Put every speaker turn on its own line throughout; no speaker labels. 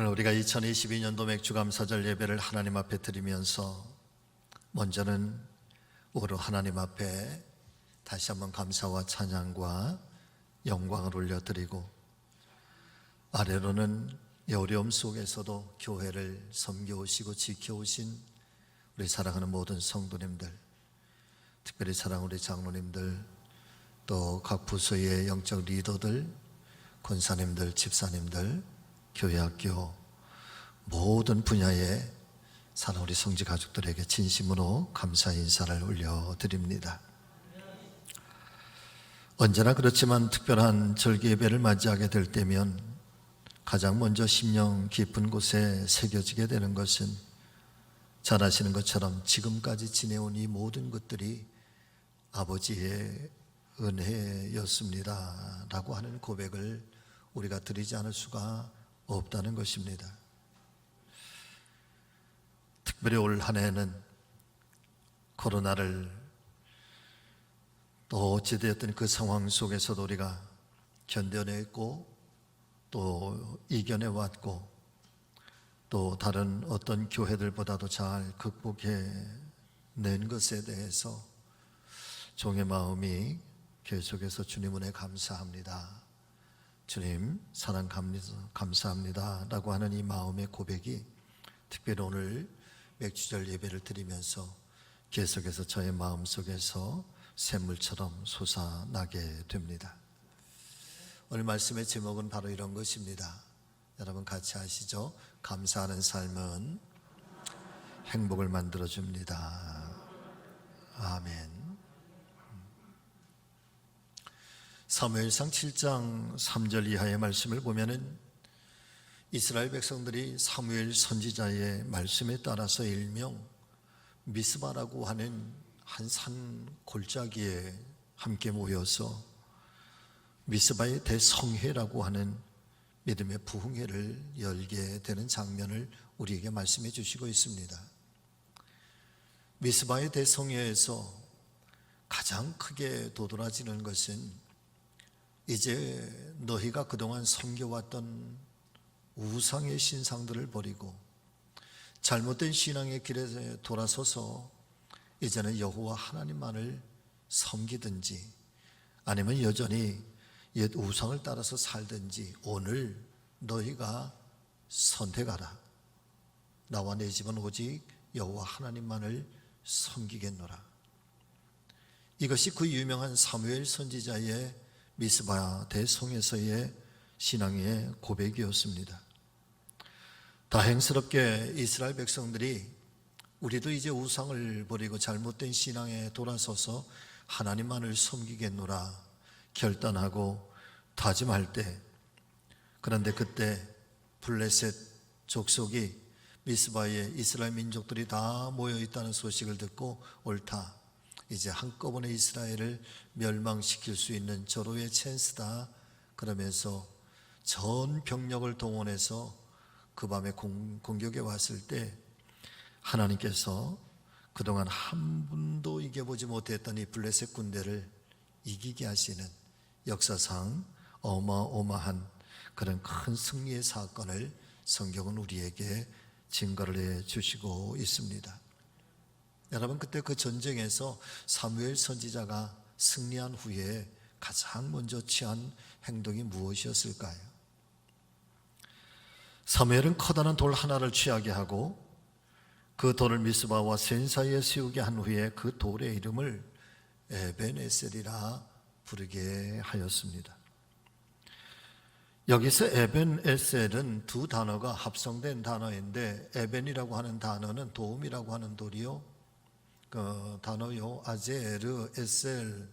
오늘 우리가 2022년도 맥주감사절 예배를 하나님 앞에 드리면서 먼저는 우리 하나님 앞에 다시 한번 감사와 찬양과 영광을 올려드리고, 아래로는 이 어려움 속에서도 교회를 섬겨오시고 지켜오신 우리 사랑하는 모든 성도님들, 특별히 사랑하는 우리 장로님들, 또 각 부서의 영적 리더들, 권사님들, 집사님들, 교회학교 모든 분야의 사랑하는 우리 성지 가족들에게 진심으로 감사 인사를 올려드립니다. 언제나 그렇지만 특별한 절기 예배를 맞이하게 될 때면 가장 먼저 심령 깊은 곳에 새겨지게 되는 것은 잘 아시는 것처럼 지금까지 지내온 이 모든 것들이 아버지의 은혜였습니다 라고 하는 고백을 우리가 드리지 않을 수가 없다는 것입니다. 특별히 올 한 해는 코로나를 또 어찌되었든 그 상황 속에서도 우리가 견뎌냈고 또 이겨내왔고 또 다른 어떤 교회들보다도 잘 극복해낸 것에 대해서 종의 마음이 계속해서 주님 은혜 감사합니다, 주님 사랑 감사합니다 라고 하는 이 마음의 고백이 특별히 오늘 맥주절 예배를 드리면서 계속해서 저의 마음속에서 샘물처럼 솟아나게 됩니다. 오늘 말씀의 제목은 바로 이런 것입니다. 여러분 같이 하시죠. 감사하는 삶은 행복을 만들어줍니다. 아멘. 사무엘상 7장 3절 이하의 말씀을 보면은 이스라엘 백성들이 사무엘 선지자의 말씀에 따라서 일명 미스바라고 하는 한 산 골짜기에 함께 모여서 미스바의 대성회라고 하는 믿음의 부흥회를 열게 되는 장면을 우리에게 말씀해 주시고 있습니다. 미스바의 대성회에서 가장 크게 도드라지는 것은 이제 너희가 그동안 섬겨왔던 우상의 신상들을 버리고 잘못된 신앙의 길에 돌아서서 이제는 여호와 하나님만을 섬기든지 아니면 여전히 옛 우상을 따라서 살든지 오늘 너희가 선택하라. 나와 내 집은 오직 여호와 하나님만을 섬기겠노라. 이것이 그 유명한 사무엘 선지자의 미스바 대성에서의 신앙의 고백이었습니다. 다행스럽게 이스라엘 백성들이 우리도 이제 우상을 버리고 잘못된 신앙에 돌아서서 하나님만을 섬기겠노라 결단하고 다짐할 때, 그런데 그때 블레셋 족속이 미스바에 이스라엘 민족들이 다 모여 있다는 소식을 듣고 옳다, 이제 한꺼번에 이스라엘을 멸망시킬 수 있는 절호의 찬스다 그러면서 전 병력을 동원해서 그 밤에 공격에 왔을 때 하나님께서 그동안 한 번도 이겨보지 못했던 이 블레셋 군대를 이기게 하시는 역사상 어마어마한 그런 큰 승리의 사건을 성경은 우리에게 증거를 해주시고 있습니다. 여러분, 그때 그 전쟁에서 사무엘 선지자가 승리한 후에 가장 먼저 취한 행동이 무엇이었을까요? 사무엘은 커다란 돌 하나를 취하게 하고 그 돌을 미스바와 센 사이에 세우게 한 후에 그 돌의 이름을 에벤에셀이라 부르게 하였습니다. 여기서 에벤에셀은 두 단어가 합성된 단어인데, 에벤이라고 하는 단어는 도움이라고 하는 돌이요, 그 단어요 아제르 에셀,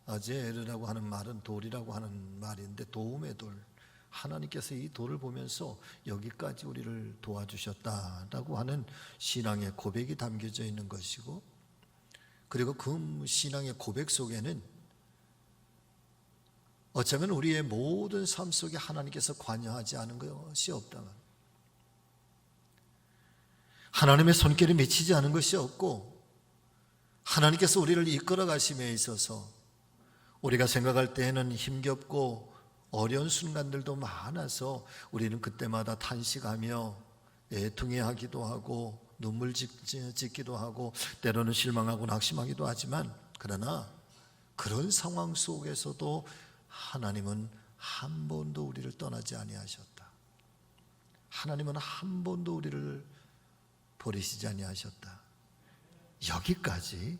아제르라고 하는 말은 돌이라고 하는 말인데 도움의 돌, 하나님께서 이 돌을 보면서 여기까지 우리를 도와주셨다라고 하는 신앙의 고백이 담겨져 있는 것이고, 그리고 그 신앙의 고백 속에는 어쩌면 우리의 모든 삶 속에 하나님께서 관여하지 않은 것이 없다, 하나님의 손길이 미치지 않은 것이 없고, 하나님께서 우리를 이끌어 가심에 있어서 우리가 생각할 때에는 힘겹고 어려운 순간들도 많아서 우리는 그때마다 탄식하며 애통해하기도 하고 눈물 짓기도 하고 때로는 실망하고 낙심하기도 하지만, 그러나 그런 상황 속에서도 하나님은 한 번도 우리를 떠나지 아니하셨다. 하나님은 한 번도 우리를 버리시지 아니하셨다. 여기까지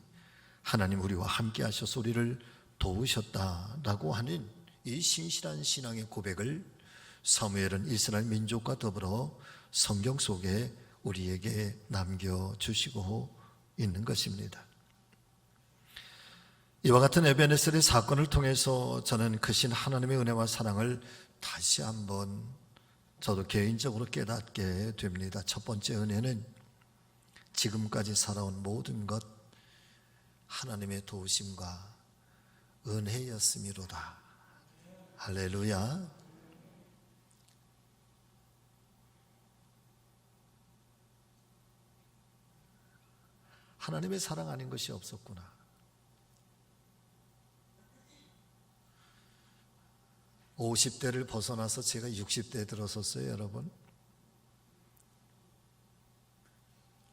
하나님 우리와 함께 하셔서 우리를 도우셨다라고 하는 이 신실한 신앙의 고백을 사무엘은 이스라엘 민족과 더불어 성경 속에 우리에게 남겨주시고 있는 것입니다. 이와 같은 에베네셀의 사건을 통해서 저는 크신 하나님의 은혜와 사랑을 다시 한번 저도 개인적으로 깨닫게 됩니다. 첫 번째 은혜는 지금까지 살아온 모든 것 하나님의 도우심과 은혜였음이로다. 할렐루야. 하나님의 사랑 아닌 것이 없었구나. 50대를 벗어나서 제가 60대에 들어섰어요, 여러분.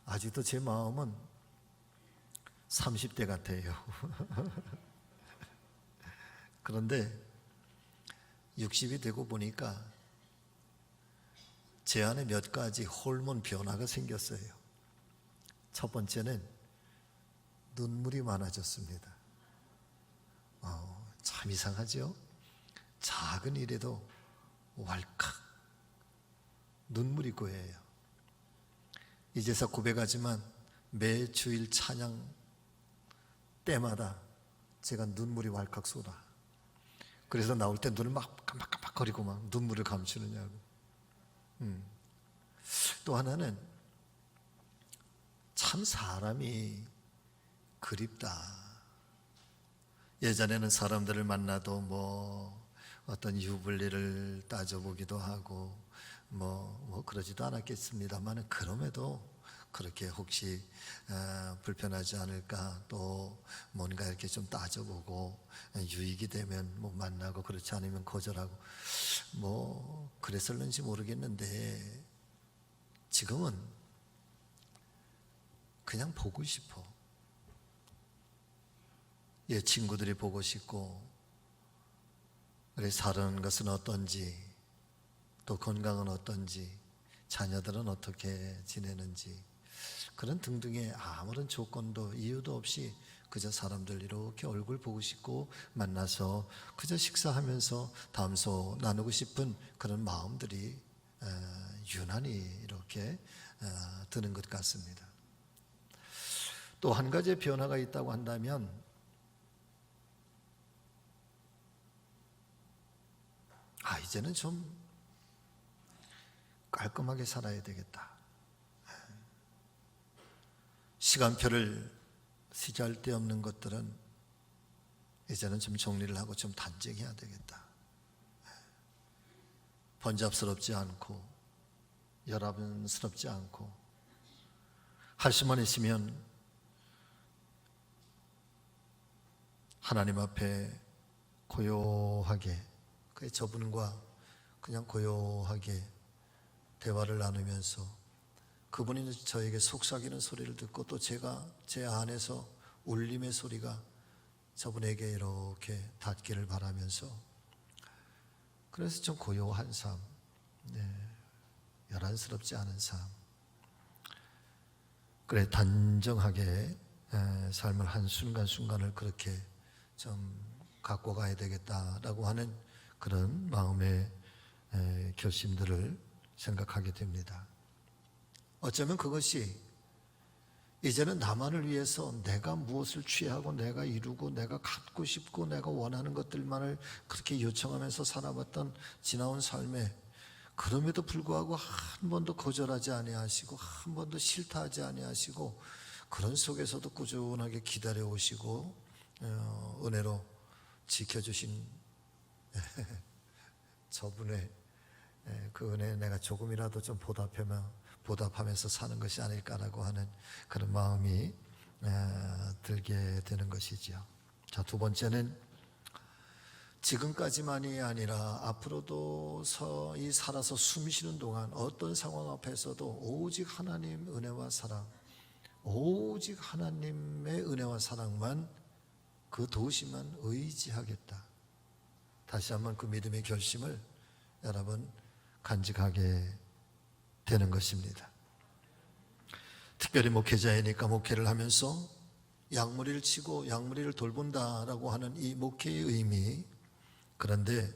아직도 제 마음은 30대 같아요. 그런데 60이 되고 보니까 제 안에 몇 가지 호르몬 변화가 생겼어요. 첫 번째는 눈물이 많아졌습니다. 참 이상하죠? 작은 일에도 왈칵 눈물이 고여요. 이제서 고백하지만 매 주일 찬양 때마다 제가 눈물이 왈칵 쏟아. 그래서 나올 때 눈을 막 깜빡깜빡거리고 막 눈물을 감추느냐고. 또 하나는 참 사람이 그립다. 예전에는 사람들을 만나도 뭐 어떤 유불리를 따져보기도 하고 뭐 그러지도 않았겠습니다만, 그럼에도 그렇게 혹시 불편하지 않을까, 또 뭔가 이렇게 좀 따져보고 유익이 되면 뭐 만나고, 그렇지 않으면 거절하고 뭐 그랬을는지 모르겠는데, 지금은 그냥 보고 싶어. 친구들이 보고 싶고, 그래 사는 것은 어떤지, 또 건강은 어떤지, 자녀들은 어떻게 지내는지, 그런 등등의 아무런 조건도 이유도 없이 그저 사람들 이렇게 얼굴 보고 싶고 만나서 그저 식사하면서 담소 나누고 싶은 그런 마음들이 유난히 이렇게 드는 것 같습니다. 또 한 가지의 변화가 있다고 한다면, 이제는 좀 깔끔하게 살아야 되겠다. 시간표를 쓰잘데없는 것들은 이제는 좀 정리를 하고 좀 단정해야 되겠다. 번잡스럽지 않고 여러분스럽지 않고 할 수만 있으면 하나님 앞에 고요하게, 저분과 그냥 고요하게 대화를 나누면서 그분이 저에게 속삭이는 소리를 듣고, 또 제가 제 안에서 울림의 소리가 저분에게 이렇게 닿기를 바라면서, 그래서 좀 고요한 삶, 요란스럽지 않은 삶, 그래 단정하게 삶을 한순간순간을 그렇게 좀 갖고 가야 되겠다라고 하는 그런 마음의 결심들을 생각하게 됩니다. 어쩌면 그것이 이제는 나만을 위해서 내가 무엇을 취하고 내가 이루고 내가 갖고 싶고 내가 원하는 것들만을 그렇게 요청하면서 살아왔던 지나온 삶에, 그럼에도 불구하고 한 번도 거절하지 아니하시고 한 번도 싫다 하지 아니하시고, 그런 속에서도 꾸준하게 기다려 오시고 은혜로 지켜주신 저분의 그 은혜에 내가 조금이라도 좀 보답하면서 사는 것이 아닐까라고 하는 그런 마음이 들게 되는 것이죠. 자, 두 번째는 지금까지만이 아니라 앞으로도 이 살아서 숨 쉬는 동안 어떤 상황 앞에서도 오직 하나님 은혜와 사랑, 오직 하나님의 은혜와 사랑만, 그 도우심만 의지하겠다. 다시 한번 그 믿음의 결심을 여러분 간직하게 되는 것입니다. 특별히 목회자이니까 목회를 하면서 양무리를 치고 양무리를 돌본다라고 하는 이 목회의 의미, 그런데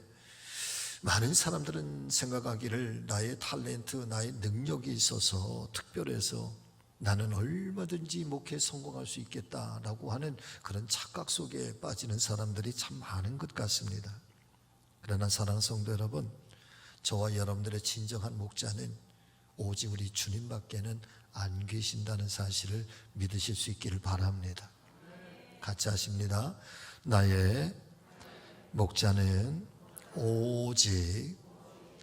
많은 사람들은 생각하기를 나의 탤런트, 나의 능력이 있어서 특별해서 나는 얼마든지 목회에 성공할 수 있겠다라고 하는 그런 착각 속에 빠지는 사람들이 참 많은 것 같습니다. 그러나 사랑하는 성도 여러분, 저와 여러분들의 진정한 목자는 오직 우리 주님밖에는 안 계신다는 사실을 믿으실 수 있기를 바랍니다. 같이 하십니다. 나의 목자는 오직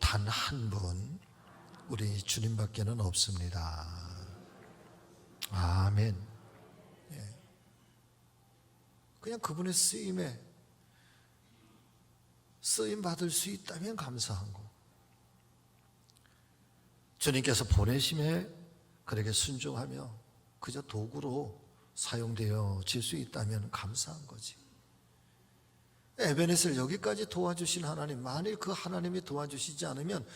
단 한 분, 우리 주님밖에는 없습니다. 아멘. 그냥 그분의 쓰임 받을 수 있다면 감사한 거. 주님께서 보내심에 그에게 순종하며 그저 도구로 사용되어질 수 있다면 감사한 거지. 에베네스를 여기까지 도와주신 하나님, 만일 그 하나님이 도와주시지 않으면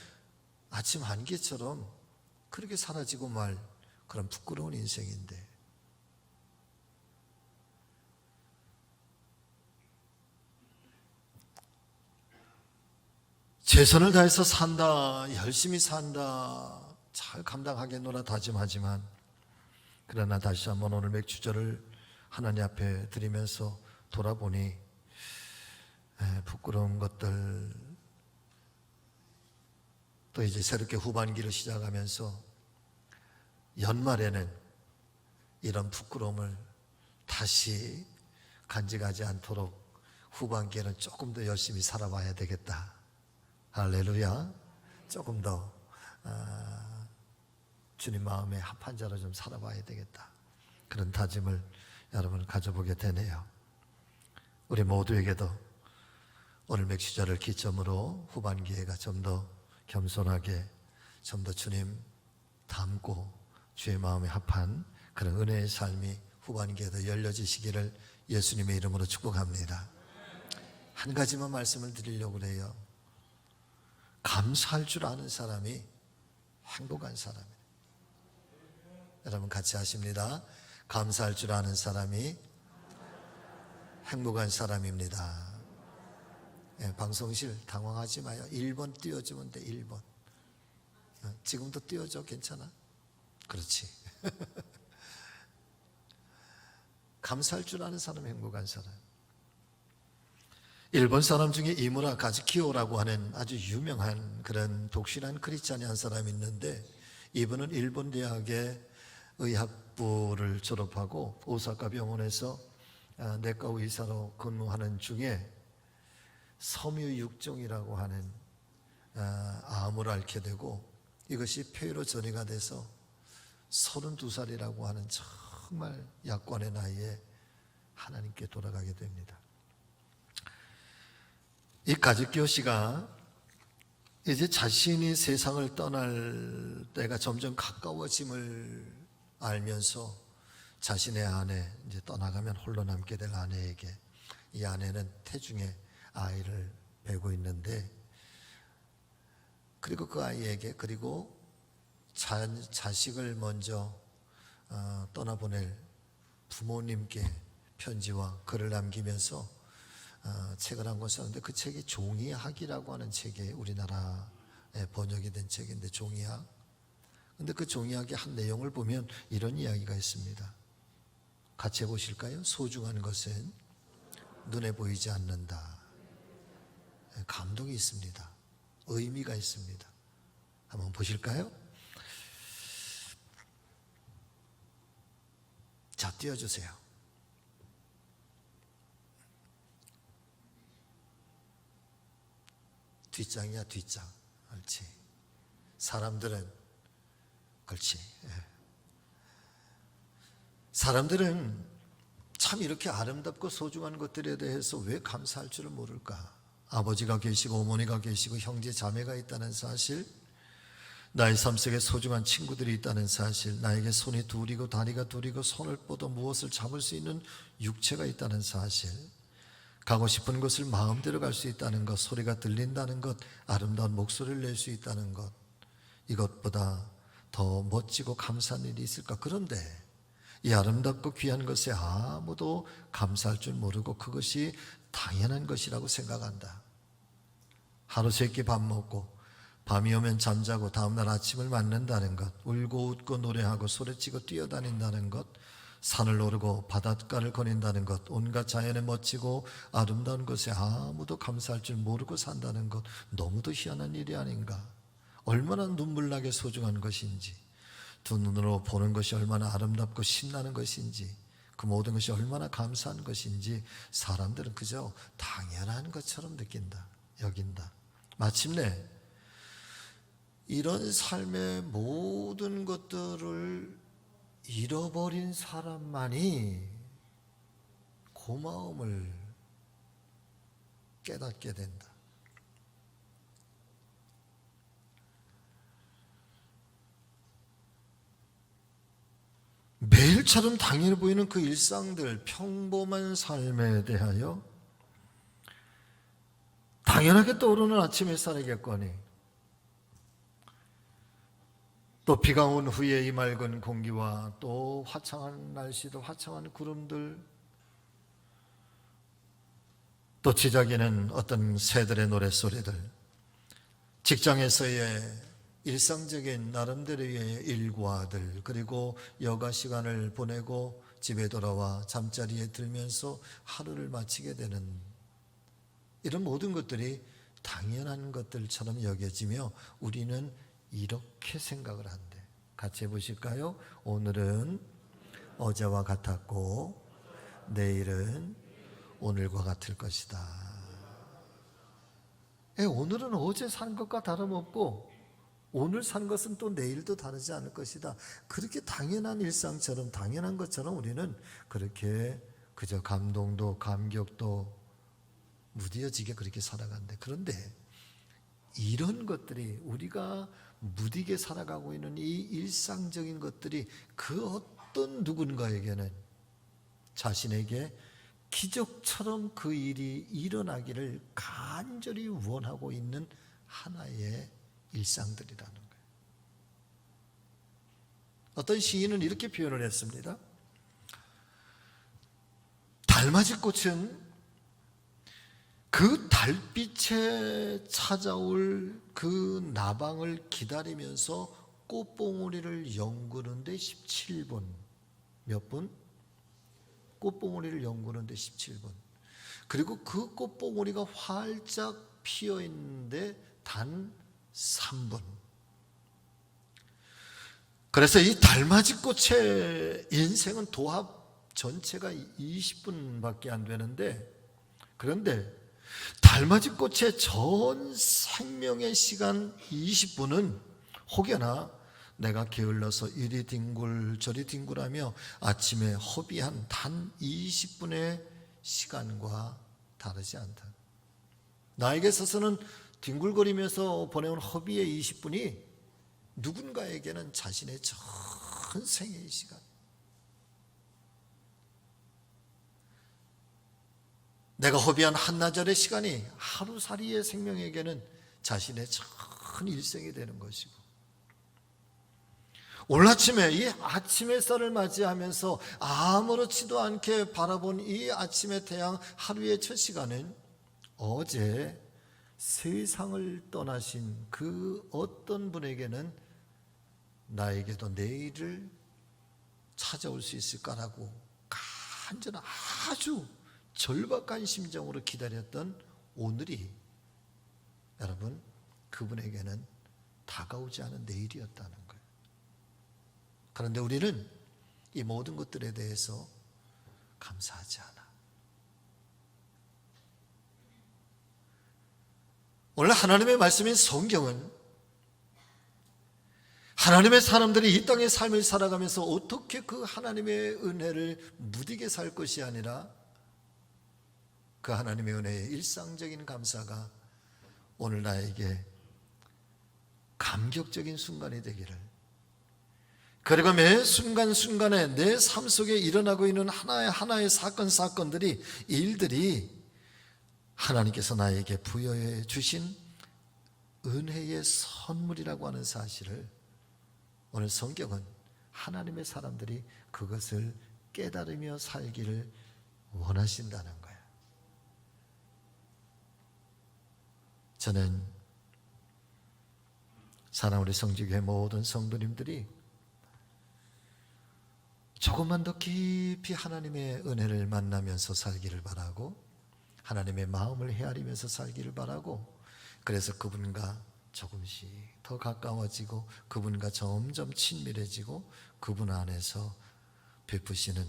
아침 안개처럼 그렇게 사라지고 말 그런 부끄러운 인생인데, 최선을 다해서 산다, 열심히 산다, 잘 감당하겠노라 다짐하지만, 그러나 다시 한번 오늘 맥주절을 하나님 앞에 드리면서 돌아보니 부끄러운 것들, 또 이제 새롭게 후반기를 시작하면서 연말에는 이런 부끄러움을 다시 간직하지 않도록 후반기에는 조금 더 열심히 살아봐야 되겠다. 할렐루야. 조금 더 주님 마음에 합한 자로 좀 살아봐야 되겠다. 그런 다짐을 여러분 가져보게 되네요. 우리 모두에게도 오늘 맥주절을 기점으로 후반기에가 좀 더 겸손하게, 좀 더 주님 닮고 주의 마음에 합한 그런 은혜의 삶이 후반기에도 열려지시기를 예수님의 이름으로 축복합니다. 한 가지만 말씀을 드리려고 그래요. 감사할 줄 아는 사람이 행복한 사람이에요. 여러분 같이 하십니다. 감사할 줄 아는 사람이 행복한 사람입니다. 방송실 당황하지 마요. 1번 띄워주면 돼. 1번. 지금도 띄워줘. 괜찮아? 그렇지. 감사할 줄 아는 사람이 행복한 사람. 일본 사람 중에 이무라 가즈키오라고 하는 아주 유명한 그런 독실한 크리스찬이 한 사람이 있는데, 이분은 일본 대학의 의학부를 졸업하고 오사카 병원에서 내과 의사로 근무하는 중에 섬유육종이라고 하는 암을 앓게 되고, 이것이 폐로 전이가 돼서 32살이라고 하는 정말 약관의 나이에 하나님께 돌아가게 됩니다. 이 가즈키오 씨가 이제 자신이 세상을 떠날 때가 점점 가까워짐을 알면서 자신의 아내, 이제 떠나가면 홀로 남게 될 아내에게, 이 아내는 태중에 아이를 베고 있는데, 그리고 그 아이에게, 그리고 자식을 먼저 떠나보낼 부모님께 편지와 글을 남기면서 책을 한 권 썼는데, 그 책이 종이학이라고 하는 책에 우리나라에 번역이 된 책인데, 종이학. 근데 그 종이학의 한 내용을 보면 이런 이야기가 있습니다. 같이 해보실까요? 소중한 것은 눈에 보이지 않는다. 감동이 있습니다. 의미가 있습니다. 한번 보실까요? 자, 띄워주세요. 뒷장이야, 뒷장. 그렇지. 사람들은, 그렇지. 사람들은 참 이렇게 아름답고 소중한 것들에 대해서 왜 감사할 줄을 모를까? 아버지가 계시고 어머니가 계시고 형제 자매가 있다는 사실, 나의 삶 속에 소중한 친구들이 있다는 사실, 나에게 손이 둘이고 다리가 둘이고 손을 뻗어 무엇을 잡을 수 있는 육체가 있다는 사실, 가고 싶은 곳을 마음대로 갈 수 있다는 것, 소리가 들린다는 것, 아름다운 목소리를 낼 수 있다는 것, 이것보다 더 멋지고 감사한 일이 있을까? 그런데 이 아름답고 귀한 것에 아무도 감사할 줄 모르고 그것이 당연한 것이라고 생각한다. 하루 세끼 밥 먹고 밤이 오면 잠자고 다음날 아침을 맞는다는 것, 울고 웃고 노래하고 소리치고 뛰어다닌다는 것, 산을 오르고 바닷가를 거닌다는 것, 온갖 자연의 멋지고 아름다운 것에 아무도 감사할 줄 모르고 산다는 것, 너무도 희한한 일이 아닌가. 얼마나 눈물나게 소중한 것인지, 두 눈으로 보는 것이 얼마나 아름답고 신나는 것인지, 그 모든 것이 얼마나 감사한 것인지 사람들은 그저 당연한 것처럼 느낀다, 여긴다. 마침내 이런 삶의 모든 것들을 잃어버린 사람만이 고마움을 깨닫게 된다. 매일처럼 당연히 보이는 그 일상들, 평범한 삶에 대하여 당연하게 떠오르는 아침 햇살이겠거니, 또 비가 온 후에 이 맑은 공기와 또 화창한 날씨도 화창한 구름들, 또 지저귀는 어떤 새들의 노랫소리들, 직장에서의 일상적인 나름대로의 일과들, 그리고 여가 시간을 보내고 집에 돌아와 잠자리에 들면서 하루를 마치게 되는 이런 모든 것들이 당연한 것들처럼 여겨지며 우리는 이렇게 생각을 한대. 같이 해보실까요? 오늘은 어제와 같았고 내일은 오늘과 같을 것이다. 오늘은 어제 산 것과 다름없고 오늘 산 것은 또 내일도 다르지 않을 것이다. 그렇게 당연한 일상처럼, 당연한 것처럼 우리는 그렇게 그저 감동도 감격도 무뎌지게 그렇게 살아간대. 그런데 이런 것들이, 우리가 무디게 살아가고 있는 이 일상적인 것들이 그 어떤 누군가에게는 자신에게 기적처럼 그 일이 일어나기를 간절히 원하고 있는 하나의 일상들이라는 거예요. 어떤 시인은 이렇게 표현을 했습니다. 달맞이 꽃은 그 달빛에 찾아올 그 나방을 기다리면서 꽃봉오리를 연구하는데 17분. 몇 분? 꽃봉오리를 연구하는데 17분. 그리고 그 꽃봉오리가 활짝 피어 있는데 단 3분. 그래서 이 달맞이 꽃의 인생은 도합 전체가 20분밖에 안 되는데, 그런데 달맞이 꽃의 전 생명의 시간 20분은 혹여나 내가 게을러서 이리 뒹굴 저리 뒹굴하며 아침에 허비한 단 20분의 시간과 다르지 않다. 나에게 있어서는 뒹굴거리면서 보내온 허비의 20분이 누군가에게는 자신의 전생의 시간, 내가 허비한 한나절의 시간이 하루살이의 생명에게는 자신의 전 일생이 되는 것이고, 오늘 아침에 이 아침 햇살을 맞이하면서 아무렇지도 않게 바라본 이 아침의 태양, 하루의 첫 시간은 어제 세상을 떠나신 그 어떤 분에게는 나에게도 내일을 찾아올 수 있을까라고 간절한, 아주 절박한 심정으로 기다렸던 오늘이 여러분, 그분에게는 다가오지 않은 내일이었다는 거예요. 그런데 우리는 이 모든 것들에 대해서 감사하지 않아. 오늘 하나님의 말씀인 성경은 하나님의 사람들이 이 땅의 삶을 살아가면서 어떻게 그 하나님의 은혜를 무디게 살 것이 아니라 그 하나님의 은혜의 일상적인 감사가 오늘 나에게 감격적인 순간이 되기를, 그리고 매 순간순간에 내 삶 속에 일어나고 있는 하나의 사건들이, 일들이 하나님께서 나에게 부여해 주신 은혜의 선물이라고 하는 사실을 오늘 성경은 하나님의 사람들이 그것을 깨달으며 살기를 원하신다는 거예요. 저는 사랑하는 우리 성지교회 모든 성도님들이 조금만 더 깊이 하나님의 은혜를 만나면서 살기를 바라고, 하나님의 마음을 헤아리면서 살기를 바라고, 그래서 그분과 조금씩 더 가까워지고 그분과 점점 친밀해지고 그분 안에서 베푸시는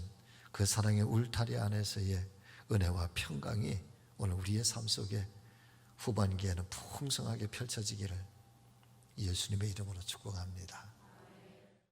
그 사랑의 울타리 안에서의 은혜와 평강이 오늘 우리의 삶 속에 후반기에는 풍성하게 펼쳐지기를 예수님의 이름으로 축복합니다.